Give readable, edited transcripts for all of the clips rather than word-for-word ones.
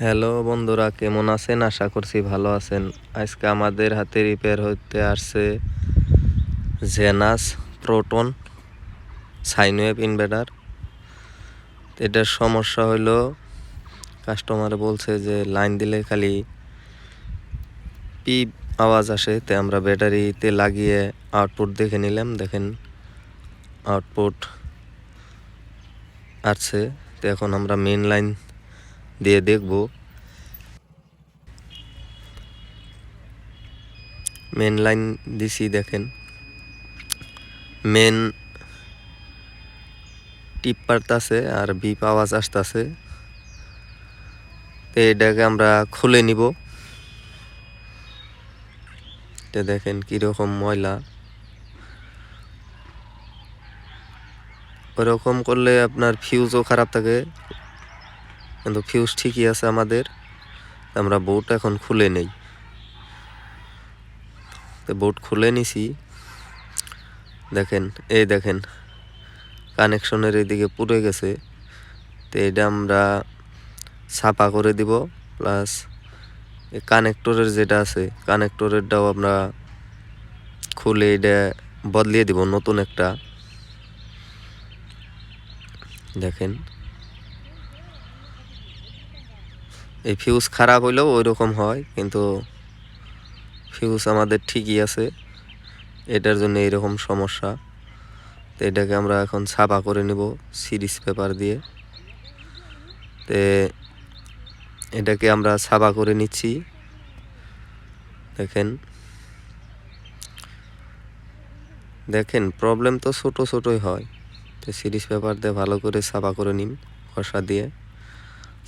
Hello বন্ধুরা, কেমন আছেন? আশা করছি ভালো আছেন। আজকে আমাদের হাতে রিপেয়ার হতে আসছে genus proton sine wave inverter. এটার সমস্যা হলো কাস্টমার বলছে যে লাইন দিলে খালি পিপ আওয়াজ আসে। তো আমরা ব্যাটারিতে লাগিয়ে আউটপুট দেখে নিলাম। দেখেন আউটপুট আসছে। তো এখন আমরা মেন লাইন দিয়ে দেখব। মেন লাইন দিছি, দেখেন মেন টিপ পারতাছে আর বিপ আওয়াজ আসতেছে। তো এটাকে আমরা খুলে নিব। তো দেখেন কিরকম ময়লা। ওরকম করলে আপনার ফিউজও খারাপ থাকে, কিন্তু ফিউজ ঠিকই আছে আমাদের। আমরা বোর্ড এখন খুলে নেই। তো বোর্ড খুলে নিছি। দেখেন দেখেন কানেকশনের এদিকে পুড়ে গেছে। তো এটা আমরা ছাপা করে দিব, প্লাস কানেক্টরের যেটা আছে কানেক্টরেরটাও আমরা খুলে এটা বদলিয়ে দিব নতুন একটা। দেখেন এই ফিউজ খারাপ হইলেও ওই রকম হয়, কিন্তু ফিউজ আমাদের ঠিকই আছে, এটার জন্য এইরকম সমস্যা। তো এটাকে আমরা এখন ছাপা করে নিব সিরিজ পেপার দিয়ে। তো এটাকে আমরা ছাপা করে নিচ্ছি। দেখেন দেখেন প্রবলেম তো ছোট ছোটই হয়। তো সিরিজ পেপার দিয়ে ভালো করে ছাপা করে নিন, ঘষা দিয়ে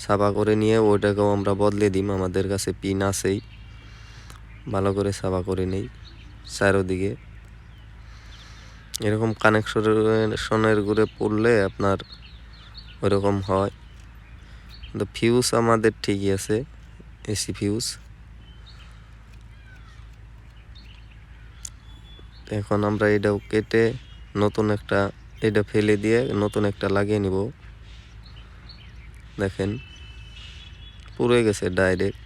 ছাপা করে নিয়ে ওইটাকেও আমরা বদলে দিই। আমাদের কাছে পিন আছেই, ভালো করে ছাপা করে নেই চারোদিকে। এরকম কানেকশনের ঘুরে পড়লে আপনার ওইরকম হয়, কিন্তু ফিউজ আমাদের ঠিকই আছে, এসি ফিউজ। এখন আমরা এটাও কেটে নতুন একটা, এটা ফেলে দিয়ে নতুন একটা লাগিয়ে নিব। দেখেন পুড়ে গেছে ডাইরেক্ট।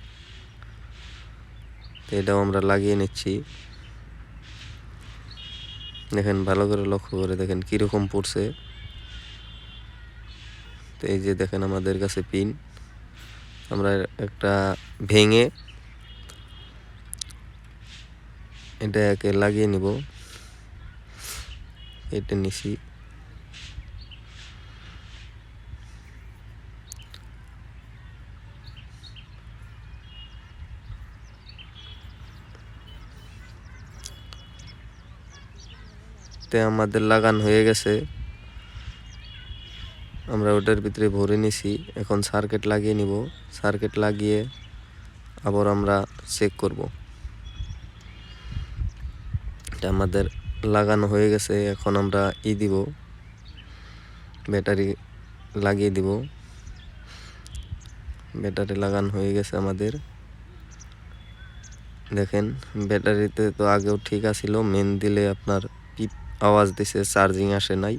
এটাও আমরা লাগিয়ে নিচ্ছি। দেখেন ভালো করে লক্ষ্য করে দেখেন কিরকম পড়ছে। তো এই যে দেখেন আমাদের কাছে পিন, আমরা একটা ভেঙে এটাকে লাগিয়ে নিব। এটা নিছি। তে আমাদের লাগানো হয়ে গেছে, আমরা ওটার ভিতরে ভরে নিছি। এখন সার্কিট লাগিয়ে নিব। সার্কিট লাগিয়ে আবার আমরা চেক করব। এটা আমাদের লাগানো হয়ে গেছে। এখন আমরা দিব, ব্যাটারি লাগিয়ে দিব। ব্যাটারি লাগানো হয়ে গেছে আমাদের। দেখেন ব্যাটারিতে তো আগেও ঠিক আছিল, মেন দিলে আপনার পিপ আওয়াজ দিছে, চার্জিং আসে নাই।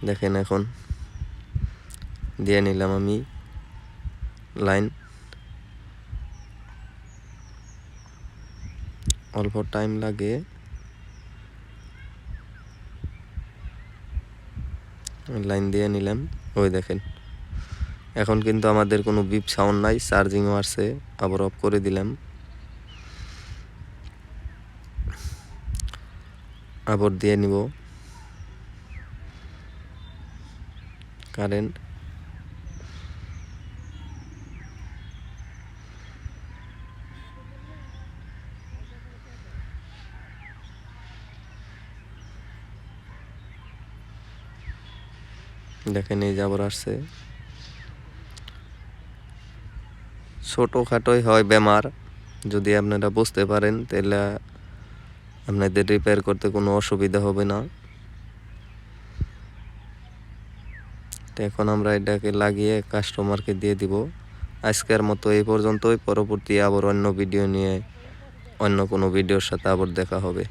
দেখেন এখন দিয়ে নিলাম আমি লাইন। অল্প টাইম লাগে। লাইন দিয়ে নিলাম। ওই দেখেন এখন কিন্তু আমাদের কোনো বিপ সাউন্ড নাই, চার্জিংও আসছে। আবার অফ করে দিলাম, আবার দিয়ে নিব কারেন্ট। দেখেন এই যে আবার আসছে। ছোটোখাটোই হয় বেমার, যদি আপনারা বুঝতে পারেন তাহলে আপনাদের রিপেয়ার করতে কোনো অসুবিধা হবে না। তো এখন আমরা এটাকে লাগিয়ে কাস্টমারকে দিয়ে দিব। আজকের মতো এই পর্যন্তই। পরবর্তী আবার অন্য ভিডিও নিয়ে অন্য কোনো ভিডিওর সাথে আবার দেখা হবে।